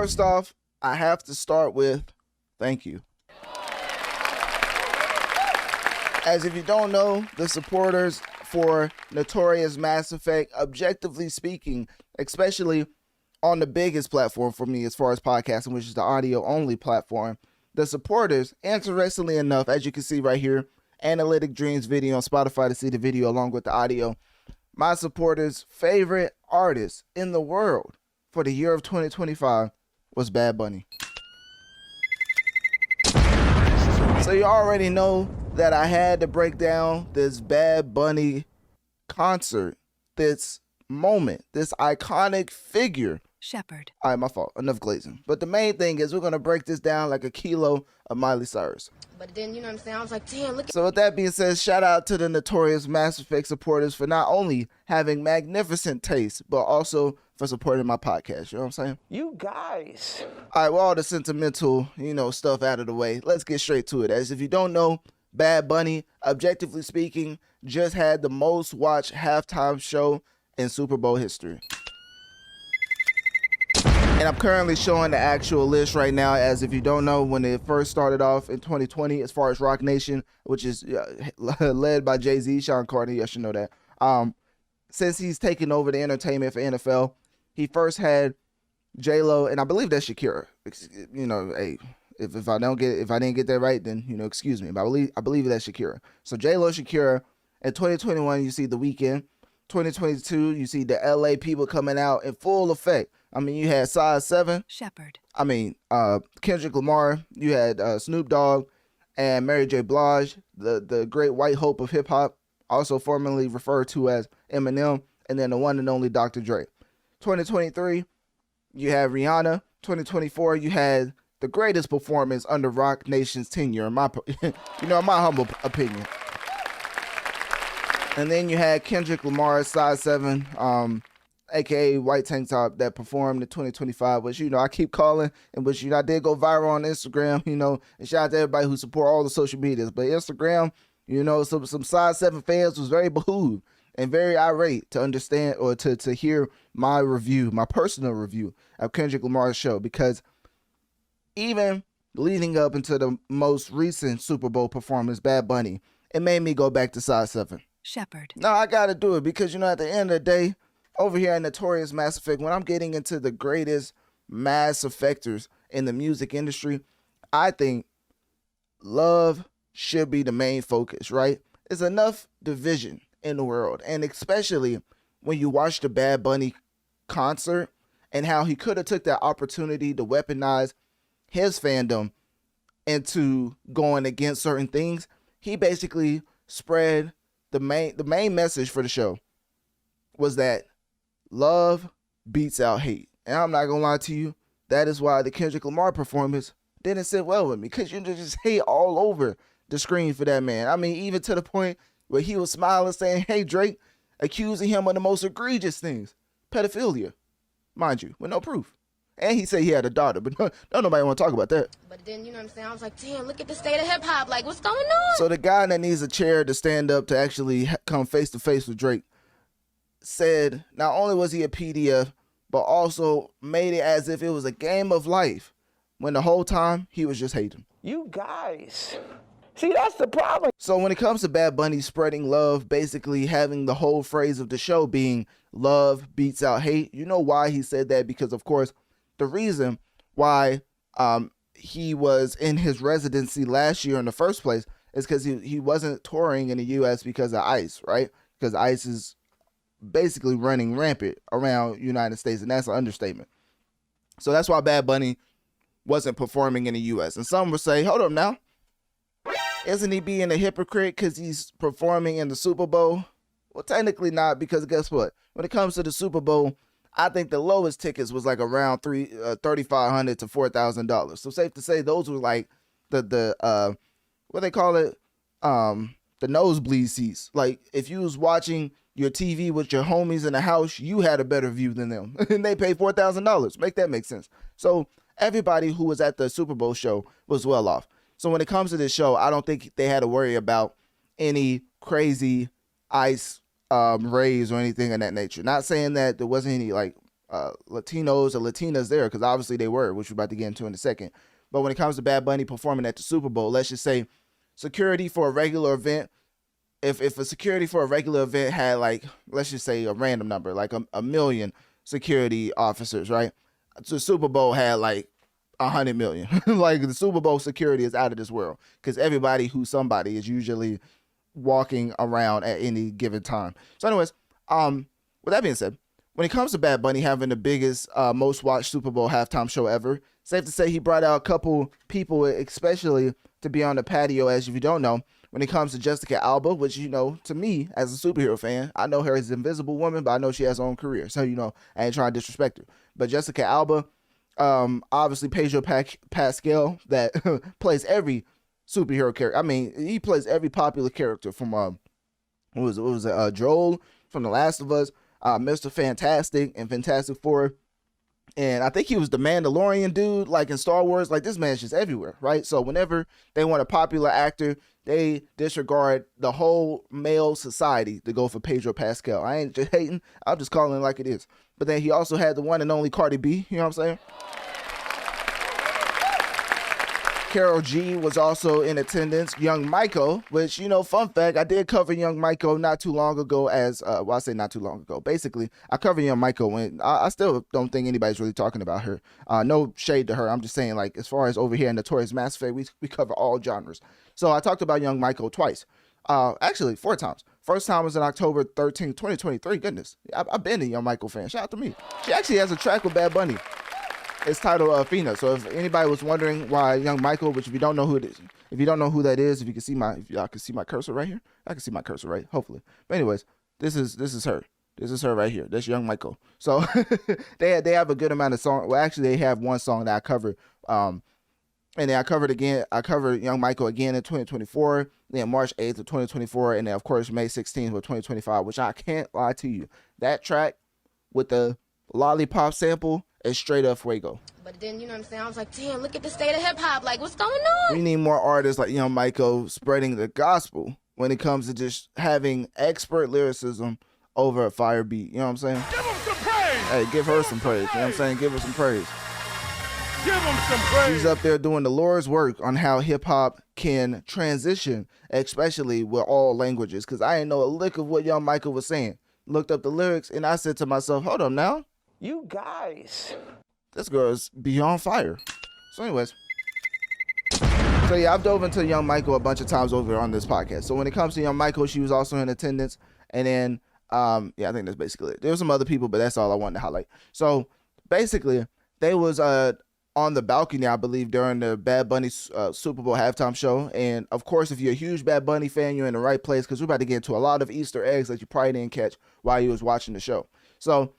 First off, I have to start with thank you. As if you don't know, the supporters for Notorious Mass Effect, objectively speaking, especially on the biggest platform for me as far as podcasting, which is the audio-only platform, the supporters, interestingly enough, as you can see right here, Analytic Dreams video on Spotify to see the video along with the audio, my supporters' favorite artist in the world for the year of 2025 was Bad Bunny. So you already know that I had to break down this Bad Bunny concert, this moment, this iconic figure. Shepherd. All right, my fault. Enough glazing. But the main thing is we're going to break this down like a kilo of Miley Cyrus. But then, you know what I'm saying? I was like, damn, look. So with that being said, shout out to the Notorious Mass Effect supporters for not only having magnificent taste, but also for supporting my podcast. You know what I'm saying? You guys. All right, well, all the sentimental, stuff out of the way. Let's get straight to it. As if you don't know, Bad Bunny, objectively speaking, just had the most watched halftime show in Super Bowl history. And I'm currently showing the actual list right now. As if you don't know, when it first started off in 2020, as far as Rock Nation, which is led by Jay-Z, Sean Carter, you should know that. Since he's taken over the entertainment for NFL, he first had J-Lo, and I believe that's Shakira. Hey, if I didn't get that right, then excuse me. But I believe that's Shakira. So J-Lo, Shakira. In 2021, you see The Weeknd. 2022, you see the LA people coming out in full effect. I mean, you had Size 7. Shepherd. I mean, Kendrick Lamar. You had Snoop Dogg and Mary J. Blige, the great white hope of hip hop, also formerly referred to as Eminem, and then the one and only Dr. Dre. 2023, you had Rihanna. 2024, you had the greatest performance under Rock Nation's tenure, in my humble opinion. And then you had Kendrick Lamar, Size 7, aka White Tank Top, that performed in 2025, which I keep calling, and which I did go viral on Instagram, and shout out to everybody who support all the social medias. But Instagram, some Size 7 fans was very behooved and very irate to understand or to hear my review, my personal review of Kendrick Lamar's show, because even leading up into the most recent Super Bowl performance, Bad Bunny, it made me go back to Size 7. Shepherd. No, I got to do it because, at the end of the day, over here at Notorious Mass Effect, when I'm getting into the greatest mass effectors in the music industry, I think love should be the main focus, right? There's enough division in the world, and especially when you watch the Bad Bunny concert and how he could have took that opportunity to weaponize his fandom into going against certain things. He basically spread the main message for the show was that love beats out hate. And I'm not gonna lie to you, that is why the Kendrick Lamar performance didn't sit well with me, because you just hate all over the screen for that man. I mean, even to the point where he was smiling saying, hey, Drake, accusing him of the most egregious things, pedophilia, mind you, with no proof. And he said he had a daughter, but don't nobody want to talk about that. But then, you know what I'm saying? I was like, damn, look at the state of hip hop. Like, what's going on? So the guy that needs a chair to stand up to actually come face to face with Drake said not only was he a PDF, but also made it as if it was a game of life, when the whole time he was just hating. You guys. See, that's the problem. So when it comes to Bad Bunny spreading love, basically having the whole phrase of the show being love beats out hate, you know why he said that? Because, of course, the reason why he was in his residency last year in the first place is because he wasn't touring in the U.S. because of ICE, right? Because ICE is basically running rampant around United States, and that's an understatement. So that's why Bad Bunny wasn't performing in the U.S. And some would say, hold up now, isn't he being a hypocrite because he's performing in the Super Bowl? Well, technically not, because guess what? When it comes to the Super Bowl, I think the lowest tickets was like around $3,500 to $4,000. So safe to say those were like the what they call it, the nosebleed seats. Like if you was watching your TV with your homies in the house, you had a better view than them, and they paid $4,000. Make that make sense? So everybody who was at the Super Bowl show was well off. So when it comes to this show, I don't think they had to worry about any crazy ICE raids or anything of that nature. Not saying that there wasn't any like Latinos or Latinas there, because obviously they were, which we're about to get into in a second. But when it comes to Bad Bunny performing at the Super Bowl, let's just say security for a regular event, if a security for a regular event had like, let's just say a random number, like a million security officers, right? So Super Bowl had like 100 million. Like the Super Bowl security is out of this world because everybody who's somebody is usually walking around at any given time. So anyways, with that being said, when it comes to Bad Bunny having the biggest, most watched Super Bowl halftime show ever, safe to say he brought out a couple people, especially to be on the patio. As if you don't know, when it comes to Jessica Alba, which, you know, to me as a superhero fan, I know her as Invisible Woman, but I know she has her own career. So, you know, I ain't trying to disrespect her. But Jessica Alba, obviously Pedro Pascal, that plays every superhero character. I mean, he plays every popular character from, what was it, Joel from The Last of Us, Mr. Fantastic and Fantastic Four. And I think he was the Mandalorian dude, like in Star Wars. Like, this man's just everywhere, right? So whenever they want a popular actor, they disregard the whole male society to go for Pedro Pascal. I ain't just hating. I'm just calling it like it is. But then he also had the one and only Cardi B. You know what I'm saying? Karol G was also in attendance. Young Michael, which, you know, fun fact, I did cover Young Michael not too long ago as, well, I say not too long ago. Basically, I covered Young Michael when I still don't think anybody's really talking about her. No shade to her. I'm just saying, like, as far as over here in Notorious Mass Effect, we cover all genres. So I talked about Young Michael twice. Actually, 4 times. First time was in October 13th, 2023. Goodness, I've been a Young Michael fan. Shout out to me. She actually has a track with Bad Bunny. It's titled Fina. So if anybody was wondering why Young Michael, which if you don't know who it is, if you don't know who that is, if y'all can see my cursor right here, I can see my cursor right, hopefully. But anyways, this is her. This is her right here. That's Young Michael. So they have a good amount of songs. Well, actually, they have one song that I covered. And then I covered Young Michael again in 2024, then March 8th of 2024, and then of course May 16th of 2025. Which I can't lie to you, that track with the lollipop sample is straight up fuego. But then, you know what I'm saying? I was like, damn, look at the state of hip hop. Like, what's going on? We need more artists like Young Michael spreading the gospel when it comes to just having expert lyricism over a fire beat. You know what I'm saying? Give him some praise. Hey, give her some praise. You know what I'm saying? Give her some praise. Give him some praise. She's up there doing the Lord's work on how hip hop can transition, especially with all languages. Because I didn't know a lick of what Young Michael was saying. Looked up the lyrics and I said to myself, hold up now. You guys. This girl is beyond fire. So anyways. So yeah, I've dove into Young Michael a bunch of times over on this podcast. So when it comes to Young Michael, she was also in attendance. And then, yeah, I think that's basically it. There were some other people, but that's all I wanted to highlight. So basically, they was on the balcony, I believe, during the Bad Bunny Super Bowl halftime show. And of course, if you're a huge Bad Bunny fan, you're in the right place because we're about to get into a lot of Easter eggs that you probably didn't catch while you was watching the show. So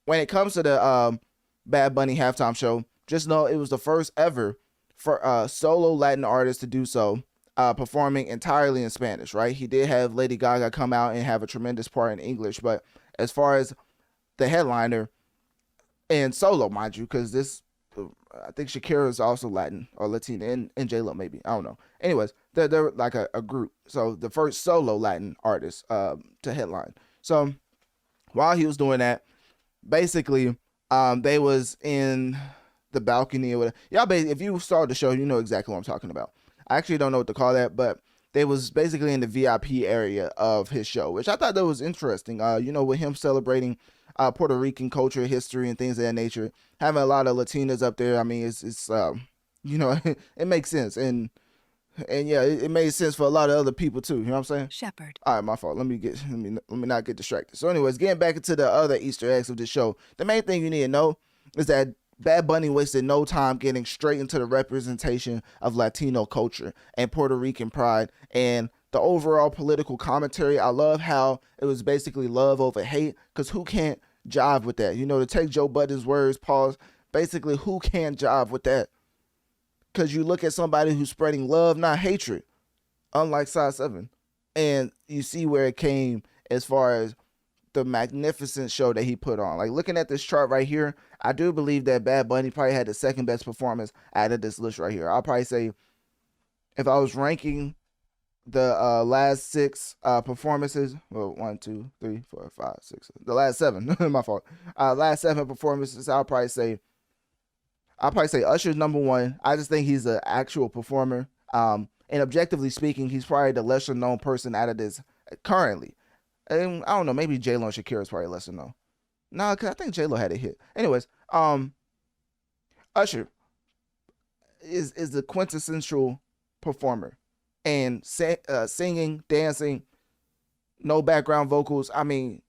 when it comes to the Bad Bunny halftime show, just know it was the first ever for a solo Latin artist to do so, performing entirely in Spanish, right? He did have Lady Gaga come out and have a tremendous part in English, but as far as the headliner and solo, mind you, because this, I think Shakira is also Latin or Latina, and J-Lo maybe, I don't know. Anyways, they're like a group. So the first solo Latin artist to headline. So while he was doing that, basically, they was in the balcony or whatever. Y'all, if you saw the show, you know exactly what I'm talking about. I actually don't know what to call that, but they was basically in the VIP area of his show, which I thought that was interesting. You know, with him celebrating Puerto Rican culture, history, and things of that nature, having a lot of Latinas up there. I mean, it's you know, it makes sense, and yeah, it made sense for a lot of other people too. You know what I'm saying? Shepherd. All right, my fault. Let me not get distracted. So, anyways, getting back into the other Easter eggs of the show, the main thing you need to know is that Bad Bunny wasted no time getting straight into the representation of Latino culture and Puerto Rican pride and the overall political commentary. I love how it was basically love over hate, because who can't jive with that? You know, to take Joe Budden's words, pause, basically who can't jive with that? Because you look at somebody who's spreading love, not hatred, unlike Size 7, and you see where it came as far as the magnificent show that he put on. Like, looking at this chart right here, I do believe that Bad Bunny probably had the second best performance out of this list right here. I'll probably say, if I was ranking the last 6 performances. Well, 1, 2, 3, 4, 5, 6. The last 7. My fault. Last 7 performances. I'll probably say Usher's number 1. I just think he's an actual performer. And objectively speaking, he's probably the lesser known person out of this currently. And I don't know, maybe J-Lo and Shakira is probably lesser known. No, because I think J-Lo had a hit. Anyways, Usher is the quintessential performer. And singing, dancing, no background vocals. I mean,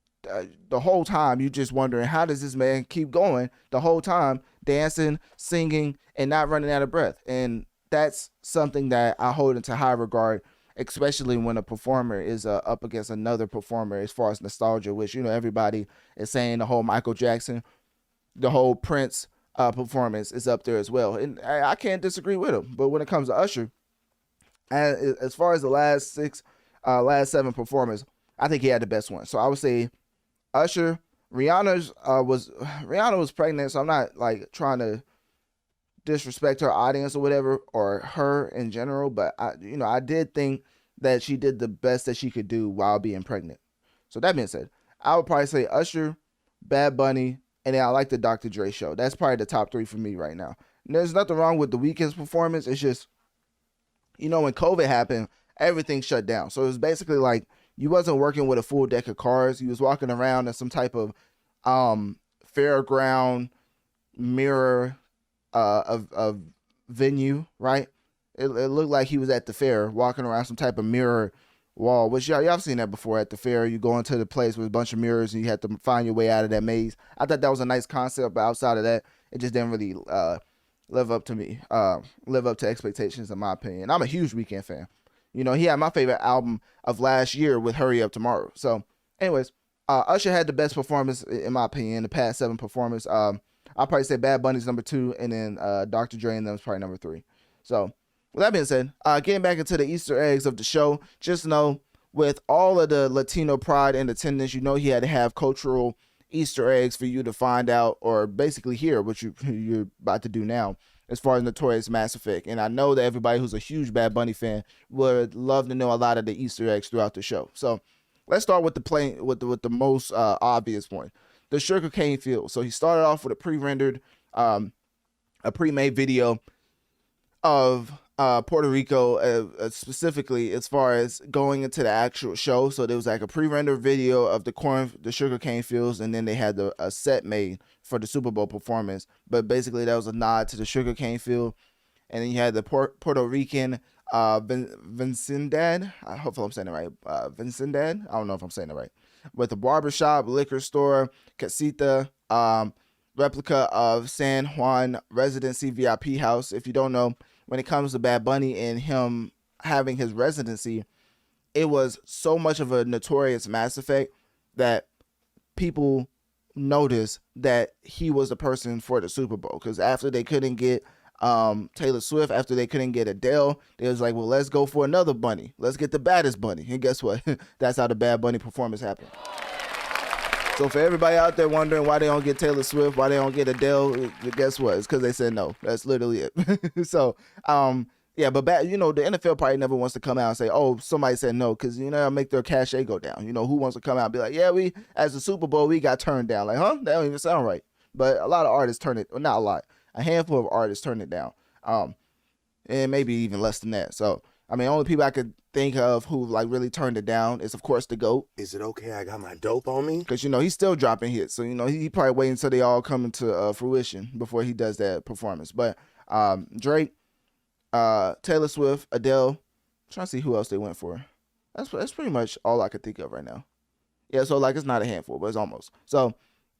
the whole time you just wondering, how does this man keep going the whole time, dancing, singing, and not running out of breath? And that's something that I hold into high regard, especially when a performer is up against another performer as far as nostalgia, which, you know, everybody is saying the whole Michael Jackson, the whole Prince performance is up there as well. And I can't disagree with him. But when it comes to Usher, as far as the last 7 performers, I think he had the best one. So I would say Usher. Rihanna was pregnant, so I'm not like trying to disrespect her audience or whatever, or her in general, but I did think that she did the best that she could do while being pregnant. So that being said, I would probably say Usher, Bad Bunny, and then I like the Dr. Dre show. That's probably the top 3 for me right now. And there's nothing wrong with the Weeknd's performance. It's just, you know, when COVID happened, everything shut down. So it was basically like you wasn't working with a full deck of cards. You was walking around in some type of fairground mirror of venue, right? It looked like he was at the fair walking around some type of mirror wall, which y'all have seen that before at the fair. You go into the place with a bunch of mirrors and you had to find your way out of that maze. I thought that was a nice concept, but outside of that, it just didn't really live up to expectations in my opinion. I'm a huge Weeknd fan. You know, he had my favorite album of last year with Hurry Up Tomorrow. So anyways, Usher had the best performance in my opinion, the past 7 performers. I'll probably say Bad Bunny's number 2, and then Dr. Dre and them is probably number 3. So with that being said, getting back into the Easter eggs of the show, just know with all of the Latino pride and attendance, you know he had to have cultural Easter eggs for you to find out or basically hear what you're about to do now as far as Notorious Mass Effect. And I know that everybody who's a huge Bad Bunny fan would love to know a lot of the Easter eggs throughout the show. So let's start with the most obvious one, the sugarcane field. So he started off with a pre-rendered, a pre-made video of Puerto Rico, specifically as far as going into the actual show. So there was like a pre-rendered video of the sugarcane fields, and then they had a set made for the Super Bowl performance. But basically that was a nod to the sugarcane field. And then you had the Puerto Rican vecindad. Hopefully I'm saying it right. Vecindad. I don't know if I'm saying it right. With the barbershop, liquor store, casita, replica of San Juan residency VIP house. If you don't know, when it comes to Bad Bunny and him having his residency, it was so much of a Notorious Mass Effect that people noticed that he was the person for the Super Bowl. Because after they couldn't get Taylor Swift, after they couldn't get Adele, they was like, well, let's go for another Bunny. Let's get the baddest Bunny. And guess what? That's how the Bad Bunny performance happened. So for everybody out there wondering why they don't get Taylor Swift, why they don't get Adele, guess what? It's because they said no. That's literally it. So, yeah, but the NFL probably never wants to come out and say, oh, somebody said no, because, make their cachet go down. Who wants to come out and be like, yeah, we, as the Super Bowl, we got turned down. Like, huh? That don't even sound right. But a lot of artists turn it, well, not a lot, a handful of artists turn it down. And maybe even less than that. So, only people I could think of who like really turned it down is, of course, the GOAT. Is it okay I got my dope on me? Because, he's still dropping hits. So, he probably waiting until they all come into fruition before he does that performance. But Drake, Taylor Swift, Adele, I'm trying to see who else they went for. That's pretty much all I could think of right now. Yeah, so like it's not a handful, but it's almost. So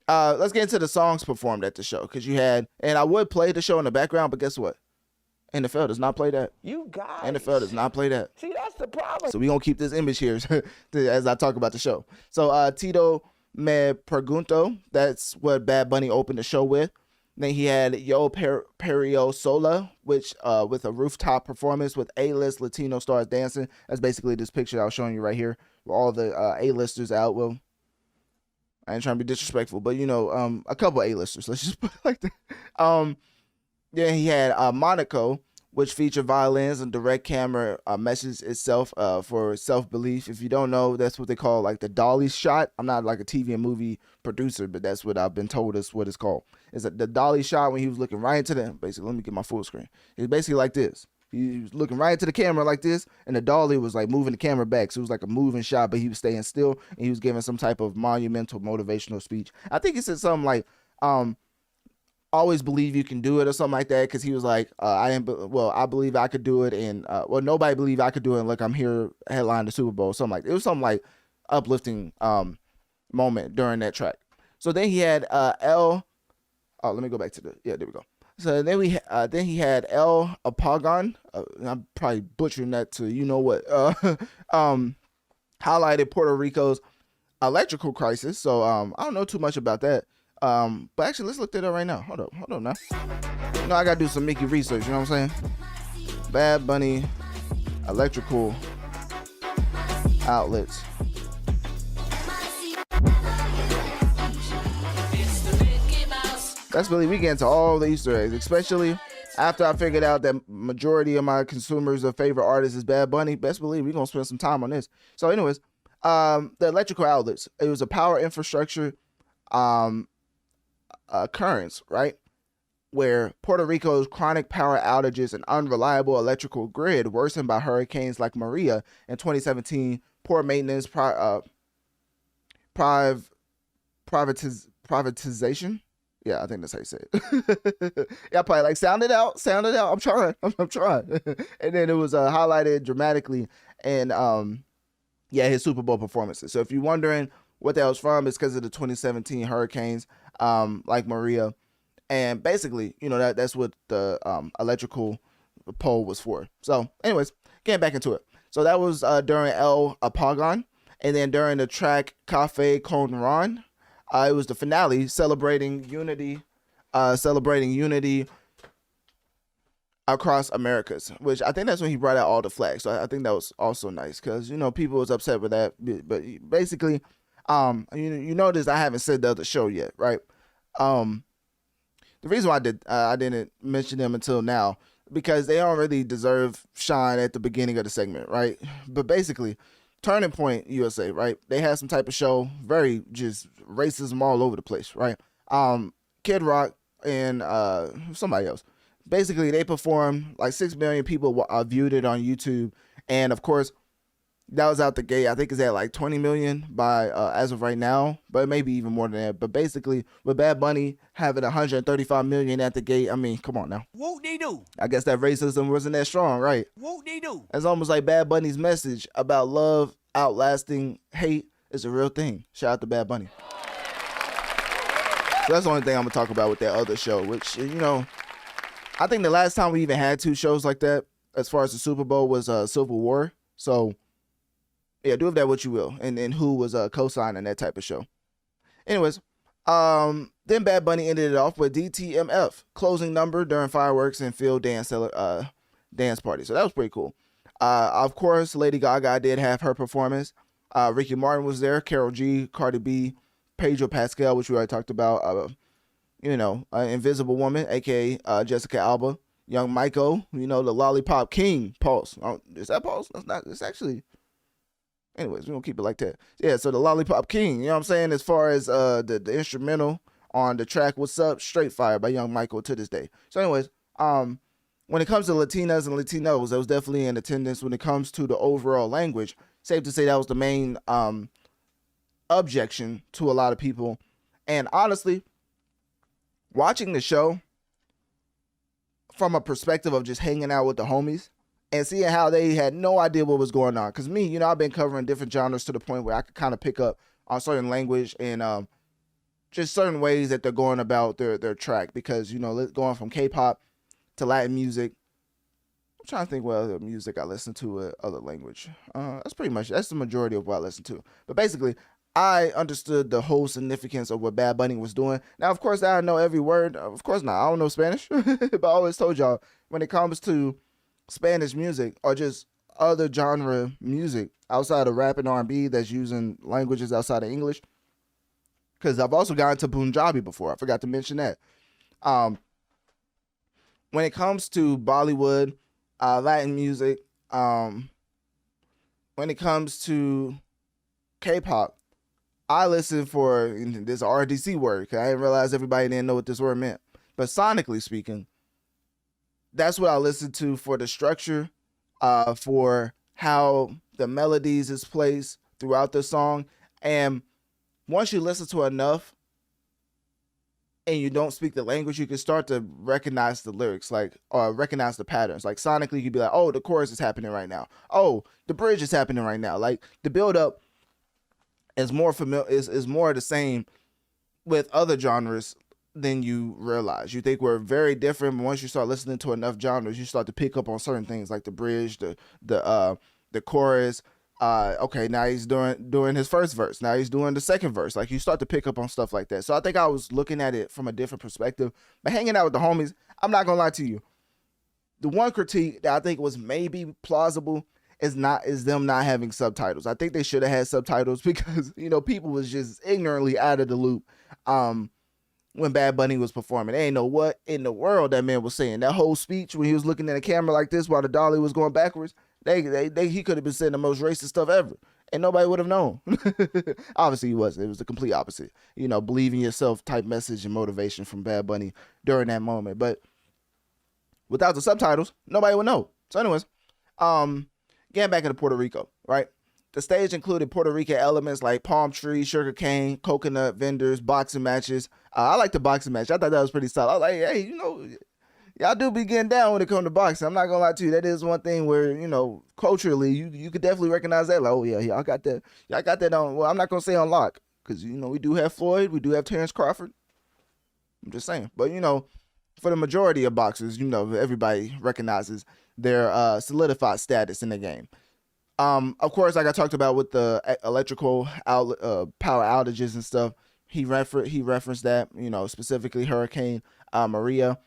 let's get into the songs performed at the show. Because you had, and I would play the show in the background, but guess what? NFL does not play that. You guys. NFL does not play that. See, that's the problem. So we're going to keep this image here as I talk about the show. So Tití Me Preguntó, that's what Bad Bunny opened the show with. Then he had Perreo Sola, which with a rooftop performance with A-list Latino stars dancing. That's basically this picture I was showing you right here with all the A-listers out. Well, I ain't trying to be disrespectful, but a couple A-listers. Let's just put it like that. Then he had Monaco, which feature violins and direct camera message itself for self-belief. If you don't know, that's what they call like the dolly shot. I'm not like a TV and movie producer, but that's what I've been told is what it's called. It's the dolly shot when he was looking right into the, basically, let me get my full screen. It's basically like this. He was looking right into the camera like this, and the dolly was like moving the camera back. So it was like a moving shot, but he was staying still, and he was giving some type of monumental motivational speech. I think he said something like, always believe you can do it or something like that, because he was like, I believe I could do it, and nobody believed I could do it, and look, I'm here headline the Super Bowl, something like it was something like uplifting moment during that track. So then he had let me go back to there we go. So then he had Apagón, I'm probably butchering that to you know what, highlighted Puerto Rico's electrical crisis. So I don't know too much about that. But actually, let's look that up right now. Hold up now. You know, I gotta do some Mickey research, you know what I'm saying? Bad Bunny electrical outlets. Best believe we get into all the Easter eggs, especially after I figured out that majority of my consumers' favorite artist is Bad Bunny. Best believe we're gonna spend some time on this. So anyways, the electrical outlets, it was a power infrastructure occurrence, right? Where Puerto Rico's chronic power outages and unreliable electrical grid worsened by hurricanes like Maria in 2017, poor maintenance, privatization. Yeah, I think that's how you say it. Yeah, probably like sound it out. I'm trying. And then it was highlighted dramatically in his Super Bowl performances. So if you're wondering what that was from, it's because of the 2017 hurricanes like Maria. And basically, you know, that's what the electrical pole was for. So anyways, getting back into it. So that was during El Apagón. And then during the track Café Con Ron, it was the finale celebrating unity across Americas, which I think that's when he brought out all the flags. So I think that was also nice because, you know, people was upset with that. But basically, you notice I haven't said the other show yet, right? The reason why I didn't mention them until now, because they don't really deserve shine at the beginning of the segment, right? But basically, Turning Point USA, right? They had some type of show, very just racism all over the place, right? Kid Rock and somebody else. Basically, they performed, like 6 million people viewed it on YouTube. And of course, that was out the gate. I think it's at like 20 million by as of right now, but maybe even more than that. But basically, with Bad Bunny having 135 million at the gate, I mean, come on now. Whoop-de-doo. I guess that racism wasn't that strong, right? Whoop-de-doo. It's almost like Bad Bunny's message about love outlasting hate is a real thing. Shout out to Bad Bunny. So that's the only thing I'm going to talk about with that other show, which, you know, I think the last time we even had two shows like that, as far as the Super Bowl, was Civil War. So, yeah, do with that what you will. And who was co-signing that type of show. Anyways, then Bad Bunny ended it off with DTMF, closing number during fireworks and field dance party. So that was pretty cool. Of course, Lady Gaga did have her performance. Ricky Martin was there, Karol G, Cardi B, Pedro Pascal, which we already talked about. Invisible Woman, a.k.a. Jessica Alba. Young Michael, you know, the Lollipop King. Pulse. Is that Pulse? That's not. It's actually... Anyways, we're going to keep it like that. Yeah, so the Lollipop King, you know what I'm saying? As far as the instrumental on the track, What's Up? Straight Fire by Young Michael to this day. So anyways, when it comes to Latinas and Latinos, that was definitely in attendance. When it comes to the overall language, safe to say that was the main objection to a lot of people. And honestly, watching the show from a perspective of just hanging out with the homies, and seeing how they had no idea what was going on. Because me, you know, I've been covering different genres to the point where I could kind of pick up on certain language and just certain ways that they're going about their track. Because, you know, going from K-pop to Latin music. I'm trying to think what other music I listen to other language. That's the majority of what I listen to. But basically, I understood the whole significance of what Bad Bunny was doing. Now, of course, I know every word. Of course not. I don't know Spanish. But I always told y'all, when it comes to Spanish music or just other genre music outside of rap and R&B that's using languages outside of English, because I've also gotten to Punjabi before. I forgot to mention that. When it comes to Bollywood Latin music. When it comes to K-pop, I listen for this RDC word, 'cause I didn't realize everybody didn't know what this word meant. But sonically speaking, that's what I listen to for the structure, for how the melodies is placed throughout the song. And once you listen to enough and you don't speak the language, you can start to recognize the lyrics, like, or recognize the patterns. Like sonically, you could be like, oh, the chorus is happening right now. Oh, the bridge is happening right now. Like the build up is more familiar, is more the same with other genres than you realize. You think we're very different, but once you start listening to enough genres, you start to pick up on certain things like the bridge, the chorus. Okay, now he's doing his first verse. Now he's doing the second verse. Like you start to pick up on stuff like that. So I think I was looking at it from a different perspective. But hanging out with the homies, I'm not gonna lie to you. The one critique that I think was maybe plausible is them not having subtitles. I think they should have had subtitles because, people was just ignorantly out of the loop when Bad Bunny was performing. They ain't know what in the world that man was saying. That whole speech when he was looking at the camera like this while the dolly was going backwards, he could have been saying the most racist stuff ever, and nobody would have known. Obviously, he wasn't. It was the complete opposite. Believe in yourself type message and motivation from Bad Bunny during that moment. But without the subtitles, nobody would know. So anyways, getting back into Puerto Rico, right? The stage included Puerto Rican elements like palm tree, sugar cane, coconut vendors, boxing matches. I like the boxing match. I thought that was pretty solid. I was like, hey, y'all do be getting down when it comes to boxing. I'm not gonna lie to you. That is one thing where, culturally, you could definitely recognize that. Like, oh yeah, y'all got that. Y'all got that on. Well, I'm not gonna say on lock because we do have Floyd, we do have Terrence Crawford. I'm just saying, but for the majority of boxers, everybody recognizes their solidified status in the game. Of course, like I talked about with the electrical power outages and stuff, he referenced that, specifically Hurricane Maria.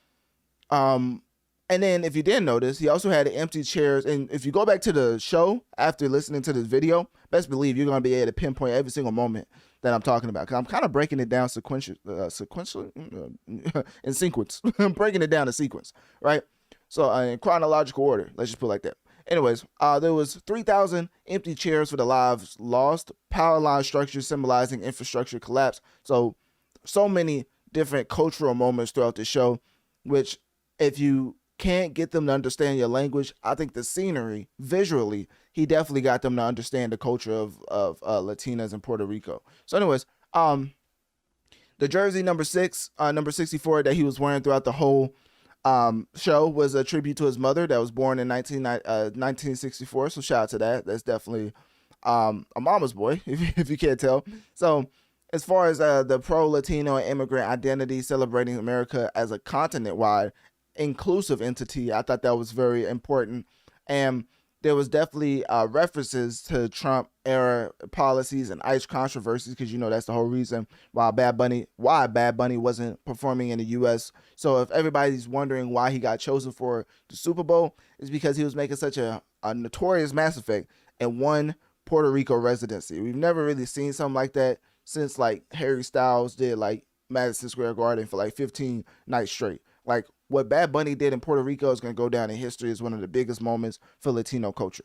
And then if you didn't notice, he also had empty chairs. And if you go back to the show after listening to this video, best believe you're going to be able to pinpoint every single moment that I'm talking about. Because I'm kind of breaking it down sequentially in sequence. I'm breaking it down in sequence, right? So in chronological order, let's just put it like that. Anyways, there was 3,000 empty chairs for the lives lost, power line structures symbolizing infrastructure collapse. So many different cultural moments throughout the show, which if you can't get them to understand your language, I think the scenery, visually, he definitely got them to understand the culture of Latinas in Puerto Rico. So anyways, the jersey number 64 that he was wearing throughout the whole show was a tribute to his mother that was born in 1964. So shout out to that. That's definitely a mama's boy, if you can't tell. So as far as the pro-Latino and immigrant identity, celebrating America as a continent-wide inclusive entity, I thought that was very important. And there was definitely references to Trump era policies and ICE controversies, because that's the whole reason why Bad Bunny wasn't performing in the U.S. So if everybody's wondering why he got chosen for the Super Bowl, it's because he was making such a notorious Mass Effect in one Puerto Rico residency. We've never really seen something like that since like Harry Styles did like Madison Square Garden for like 15 nights straight. Like what Bad Bunny did in Puerto Rico is going to go down in history as one of the biggest moments for Latino culture.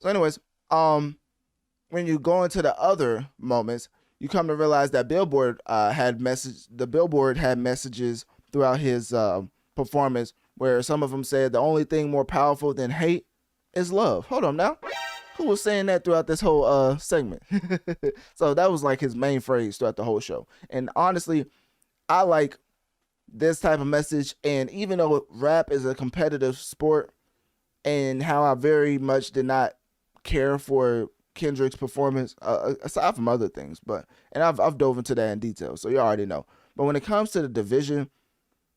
So anyways, when you go into the other moments, you come to realize that Billboard had messages throughout his performance where some of them said the only thing more powerful than hate is love. Hold on now. Who was saying that throughout this whole segment? So that was like his main phrase throughout the whole show. And honestly, I like this type of message. And even though rap is a competitive sport, and how I very much did not care for Kendrick's performance, aside from other things, and I've dove into that in detail, so you already know. But when it comes to the division,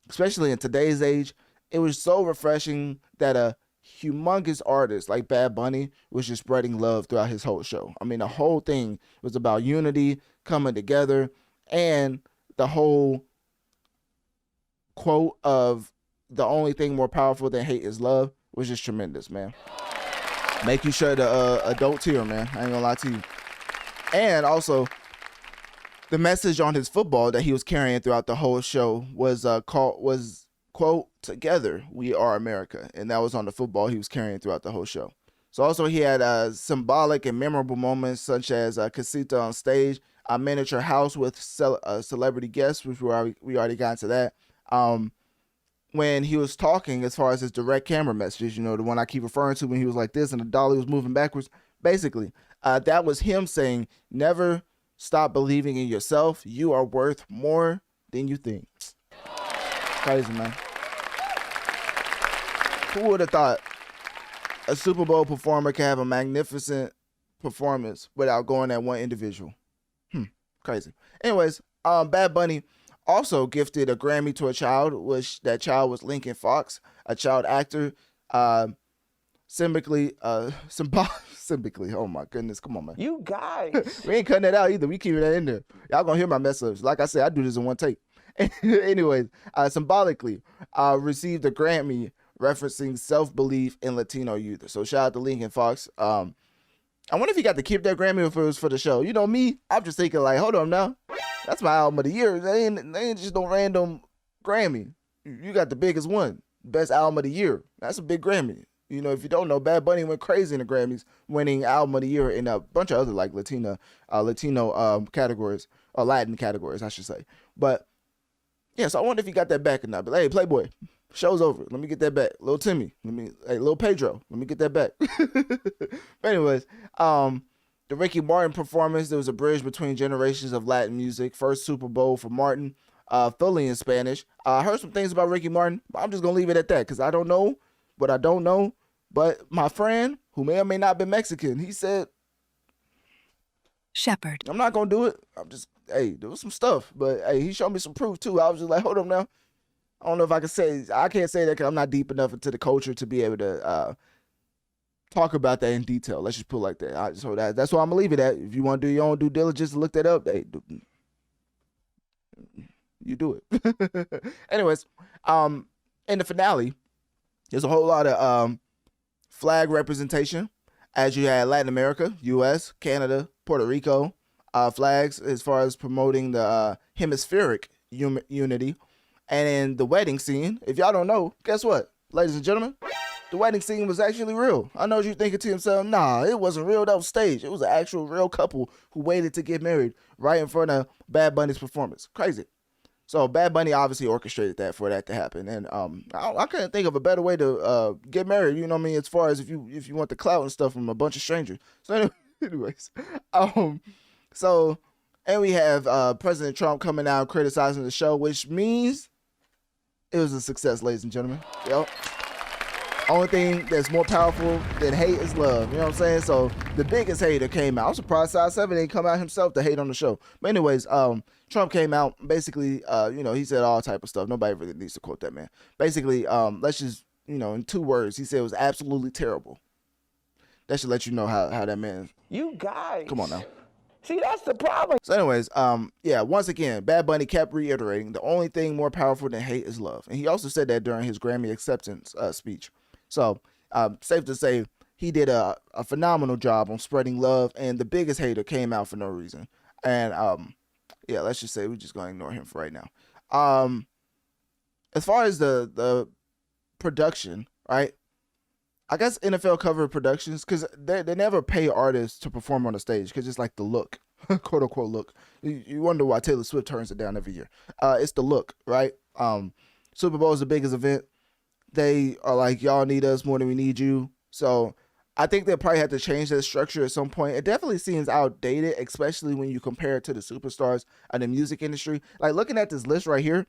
especially in today's age, it was so refreshing that a humongous artist like Bad Bunny was just spreading love throughout his whole show. I mean, the whole thing was about unity, coming together, and the whole quote of the only thing more powerful than hate is love was just tremendous, man. Make you shed the adult tear, man. I ain't gonna lie to you. And also, the message on his football that he was carrying throughout the whole show was quote, "Together we are America," and that was on the football he was carrying throughout the whole show. So also he had symbolic and memorable moments such as casita on stage, a miniature house with celebrity guests, which we already got into that. When he was talking as far as his direct camera messages, the one I keep referring to when he was like this and the dolly was moving backwards, basically, that was him saying, never stop believing in yourself. You are worth more than you think. Crazy, man. Who would have thought a Super Bowl performer can have a magnificent performance without going at one individual? Crazy. Anyways, Bad Bunny also gifted a Grammy to a child, which that child was Lincoln Fox, a child actor, symbolically, oh my goodness, come on, man. You guys. We ain't cutting that out either. We keeping that in there. Y'all gonna hear my mess ups. Like I said, I do this in one take. Anyways, symbolically, received a Grammy referencing self-belief in Latino youth. So shout out to Lincoln Fox. I wonder if he got to keep that Grammy or if it was for the show. Me, I'm just thinking like, hold on now. That's my album of the year. They ain't just no random Grammy. You got the biggest one. Best album of the year. That's a big Grammy. If you don't know, Bad Bunny went crazy in the Grammys, winning album of the year in a bunch of other like Latino categories, or Latin categories, I should say. But yeah, so I wonder if he got that back or not. But hey, Playboy, show's over. Let me get that back. Little Timmy, Little Pedro, let me get that back. But anyways, the Ricky Martin performance, there was a bridge between generations of Latin music. First Super Bowl for Martin, fully in Spanish. I heard some things about Ricky Martin, but I'm just going to leave it at that because I don't know what I don't know. But my friend, who may or may not be Mexican, he said, Shepherd. I'm not going to do it. There was some stuff, but hey, he showed me some proof too. I was just like, hold up now. I don't know if I can't say that because I'm not deep enough into the culture to be able to talk about that in detail. Let's just put it like that. So that's why I'm gonna leave it at. If you want to do your own due diligence and look that up, you do it. Anyways, in the finale, there's a whole lot of flag representation, as you had Latin America, U.S., Canada, Puerto Rico flags as far as promoting the hemispheric unity. And in the wedding scene, if y'all don't know, guess what, ladies and gentlemen? The wedding scene was actually real. I know you're thinking to yourself, nah, it wasn't real. That was staged. It was an actual real couple who waited to get married right in front of Bad Bunny's performance. Crazy. So Bad Bunny obviously orchestrated that for that to happen. And I couldn't think of a better way to get married, as far as if you want the clout and stuff from a bunch of strangers. So anyways, and we have President Trump coming out criticizing the show, which means it was a success, ladies and gentlemen. Yep. Only thing that's more powerful than hate is love. You know what I'm saying? So the biggest hater came out. I'm surprised Size 7 didn't come out himself to hate on the show. But anyways, Trump came out. Basically, he said all type of stuff. Nobody really needs to quote that man. Basically, let's just, in 2 words, he said it was absolutely terrible. That should let you know how that man. You guys. Come on now. See, that's the problem. So anyways, once again, Bad Bunny kept reiterating the only thing more powerful than hate is love. And he also said that during his Grammy acceptance speech. So safe to say, he did a phenomenal job on spreading love, and the biggest hater came out for no reason. And let's just say we're just going to ignore him for right now. As far as the production, right? I guess NFL cover productions, because they never pay artists to perform on the stage because it's like the look, quote unquote look. You wonder why Taylor Swift turns it down every year. It's the look, right? Super Bowl is the biggest event. They are like, y'all need us more than we need you. So I think they'll probably have to change that structure at some point. It definitely seems outdated, especially when you compare it to the superstars of the music industry. Like looking at this list right here,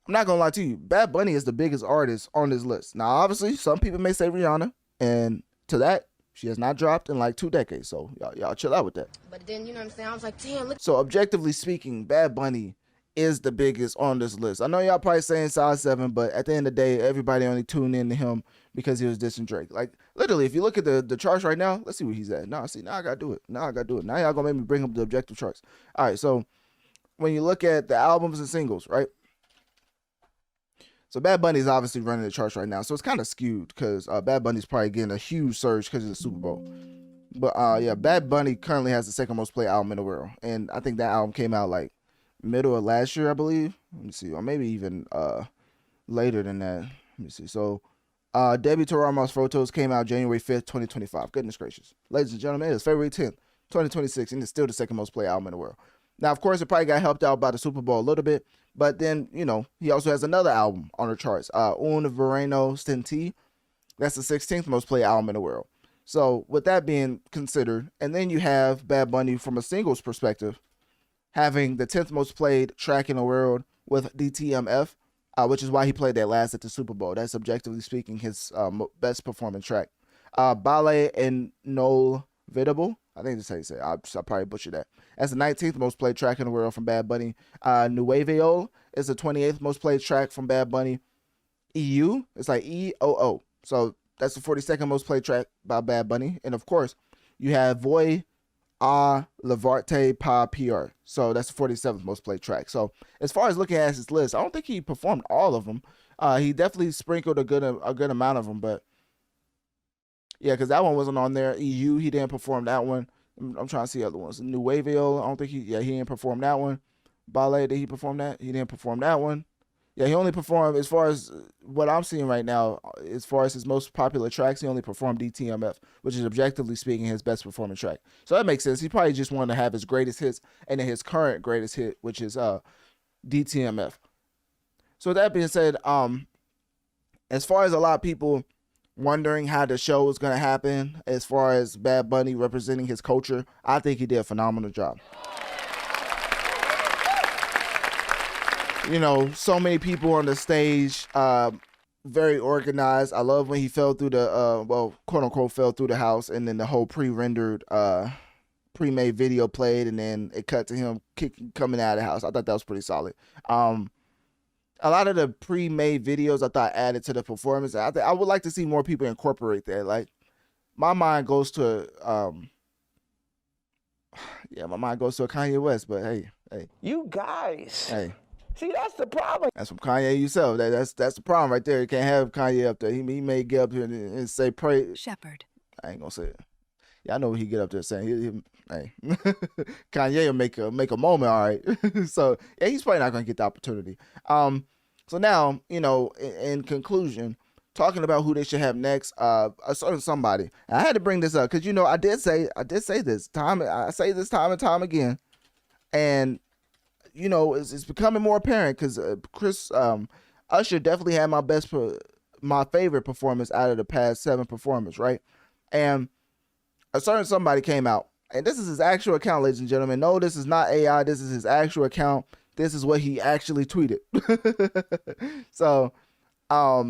I'm not going to lie to you. Bad Bunny is the biggest artist on this list. Now, obviously, some people may say Rihanna. And to that, she has not dropped in like 2 decades. So y'all chill out with that. But then, what I'm saying? I was like, damn, look. So objectively speaking, Bad Bunny is the biggest on this list. I know y'all probably saying Size 7, but at the end of the day, everybody only tuned in to him because he was dissing Drake. Like, literally, if you look at the charts right now, let's see where he's at. Now I got to do it. Now y'all going to make me bring up the objective charts. All right, so when you look at the albums and singles, right? So Bad Bunny is obviously running the charts right now. So it's kind of skewed because Bad Bunny's probably getting a huge surge because of the Super Bowl. But Bad Bunny currently has the second most played album in the world. And I think that album came out like middle of last year, I believe. Let me see, or maybe even later than that. Let me see. So, Debut to Ramos Photos came out January 5th, 2025. Goodness gracious. Ladies and gentlemen, it is February 10th, 2026, and it's still the second most played album in the world. Now, of course, it probably got helped out by the Super Bowl a little bit, but then, you know, he also has another album on the charts, Un Verano Senti. That's the 16th most played album in the world. So, with that being considered, and then you have Bad Bunny from a singles perspective, having the 10th most played track in the world with DTMF, which is why he played that last at the Super Bowl. That's objectively speaking his best performing track. Ballet and No Vidable. I think that's how you say it. I'll probably butcher that. That's the 19th most played track in the world from Bad Bunny. Nueveo is the 28th most played track from Bad Bunny. EU, it's like EOO. So that's the 42nd most played track by Bad Bunny. And of course, you have Voy a Levarte Pa PR. So that's the 47th most played track. So as far as looking at his list, I don't think he performed all of them. He definitely sprinkled a good amount of them, but yeah, because that one wasn't on there. EU, he didn't perform that one. I'm trying to see other ones. Nueveo, I don't think he didn't perform that one. Ballet, did he perform that? He didn't perform that one. Yeah, he only performed, as far as what I'm seeing right now, as far as his most popular tracks, he only performed DTMF, which is objectively speaking his best performing track. So that makes sense. He probably just wanted to have his greatest hits and then his current greatest hit, which is DTMF. So with that being said, as far as a lot of people wondering how the show is going to happen, as far as Bad Bunny representing his culture, I think he did a phenomenal job. You know, so many people on the stage, very organized. I love when he fell through the, quote unquote, fell through the house, and then the whole pre-rendered, pre-made video played, and then it cut to him coming out of the house. I thought that was pretty solid. A lot of the pre-made videos I thought added to the performance. I would like to see more people incorporate that. Like, my mind goes to, my mind goes to a Kanye West, but hey. You guys. Hey. See, that's the problem. That's from Kanye yourself. That's the problem right there. You can't have Kanye up there. He may get up here and say pray. Shepherd. I ain't gonna say it. Yeah, I know what he get up there saying. Hey, Kanye will make a moment, all right. So yeah, he's probably not gonna get the opportunity. So now, you know, in conclusion, talking about who they should have next, a certain somebody. I had to bring this up because, you know, I did say this time. I say this time and time again, and you know, it's becoming more apparent because Chris Usher definitely had my favorite performance out of the past 7 performers, right? And a certain somebody came out, and this is his actual account, ladies and gentlemen. No, this is not AI. This is his actual account. This is what he actually tweeted. So, let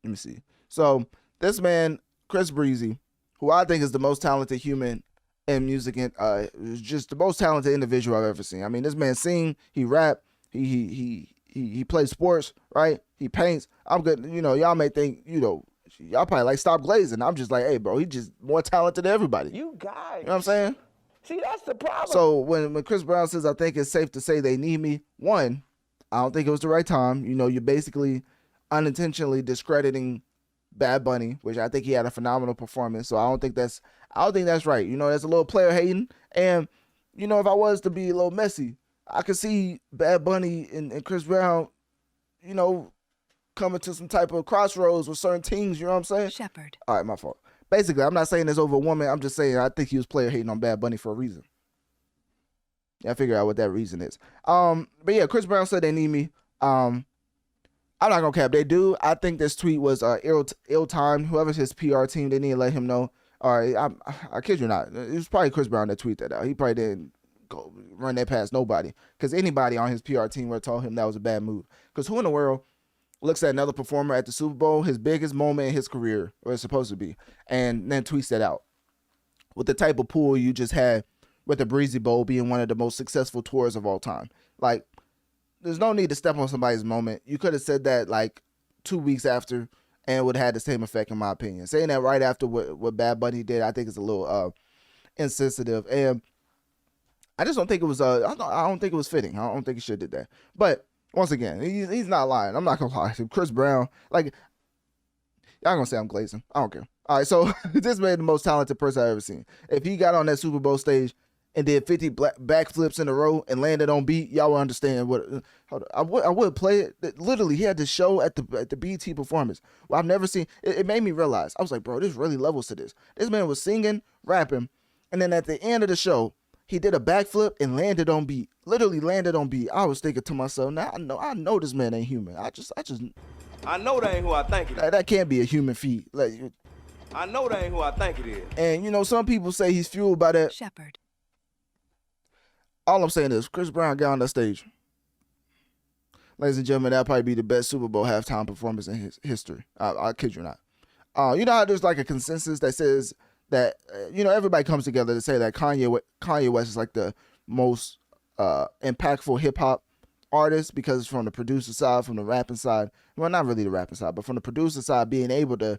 me see. So this man, Chris Breezy, who I think is the most talented human in music, and just the most talented individual I've ever seen. I mean, this man sing, he rap, he plays sports, right? He paints. I'm good. You know, y'all may think, you know, y'all probably like stop glazing. I'm just like, hey, bro, he's just more talented than everybody. You guys. You know what I'm saying? See, that's the problem. So when Chris Brown says, I think it's safe to say they need me, one, I don't think it was the right time. You know, you're basically unintentionally discrediting Bad Bunny, which I think he had a phenomenal performance. So I don't think that's right. You know, there's a little player hating. And, you know, if I was to be a little messy, I could see Bad Bunny and Chris Brown, you know, coming to some type of crossroads with certain teams, you know what I'm saying? Shepherd. All right, my fault. Basically, I'm not saying this over a woman. I'm just saying I think he was player hating on Bad Bunny for a reason. Yeah, I figure out what that reason is. But yeah, Chris Brown said they need me. I'm not gonna cap. They do. I think this tweet was ill-timed. Whoever's his PR team, they need to let him know. All right, I kid you not. It was probably Chris Brown that tweeted that out. He probably didn't go run that past nobody, because anybody on his PR team would have told him that was a bad move. Because who in the world looks at another performer at the Super Bowl, his biggest moment in his career, or it's supposed to be, and then tweets that out? With the type of pool you just had with the Breezy Bowl being one of the most successful tours of all time. Like, there's no need to step on somebody's moment. You could have said that like 2 weeks after, and it would have had the same effect, in my opinion. Saying that right after what Bad Bunny did, I think is a little insensitive, and I just don't think it was. I don't think it was fitting. I don't think he should have did that. But once again, he's not lying. I'm not gonna lie. Chris Brown, like, y'all gonna say I'm glazing. I don't care. All right, so this man the most talented person I've ever seen. If he got on that Super Bowl stage and did 50 backflips in a row and landed on beat, y'all will understand what. Hold on, I would play it. Literally, he had the show at the BT performance. Well, I've never seen. It made me realize. I was like, bro, there's really levels to this. This man was singing, rapping, and then at the end of the show, he did a backflip and landed on beat. Literally landed on beat. I was thinking to myself, now I know this man ain't human. I know that ain't who I think it is. That can't be a human feat. Like, I know that ain't who I think it is. and you know, some people say he's fueled by that. Shepherd. All I'm saying is, Chris Brown got on that stage. Ladies and gentlemen, that'll probably be the best Super Bowl halftime performance in his history. I kid you not. You know how there's like a consensus that says that, you know, everybody comes together to say that Kanye West is like the most impactful hip hop artist because from the producer side, from the rapping side, well, not really the rapping side, but from the producer side, being able to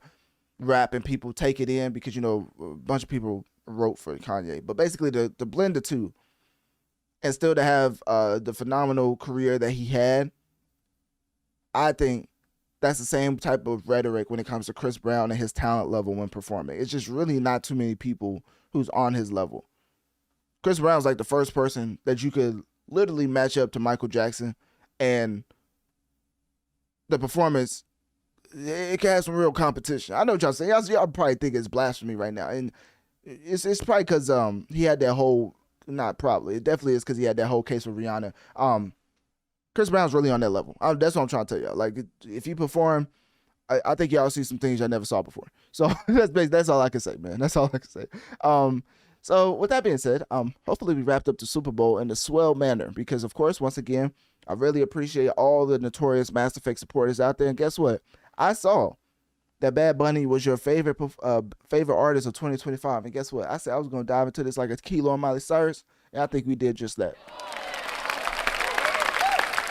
rap and people take it in because, you know, a bunch of people wrote for Kanye. But basically to blend the two and still to have the phenomenal career that he had, I think that's the same type of rhetoric when it comes to Chris Brown and his talent level when performing. It's just really not too many people who's on his level. Chris Brown's like the first person that you could literally match up to Michael Jackson, and the performance, it can have some real competition. I know what y'all saying. Y'all probably think it's blasphemy right now, and it's probably because he had that whole, not probably, it definitely is because he had that whole case with Rihanna. Chris Brown's really on that level. That's what I'm trying to tell y'all. Like, if you perform, I think y'all see some things y'all never saw before. So that's all I can say, man. That's all I can say. So with that being said, hopefully we wrapped up the Super Bowl in a swell manner because, of course, once again, I really appreciate all the Notorious Mass Effect supporters out there. And guess what? I saw that Bad Bunny was your favorite artist of 2025. And guess what? I said I was going to dive into this like a kilo on Miley Cyrus, and I think we did just that.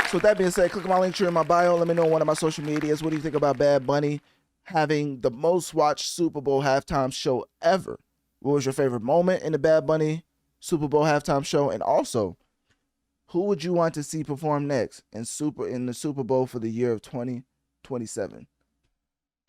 So with that being said, click on my link tree in my bio. Let me know on one of my social medias. What do you think about Bad Bunny having the most watched Super Bowl halftime show ever? What was your favorite moment in the Bad Bunny Super Bowl halftime show? And also, who would you want to see perform next in the Super Bowl for the year of 2027?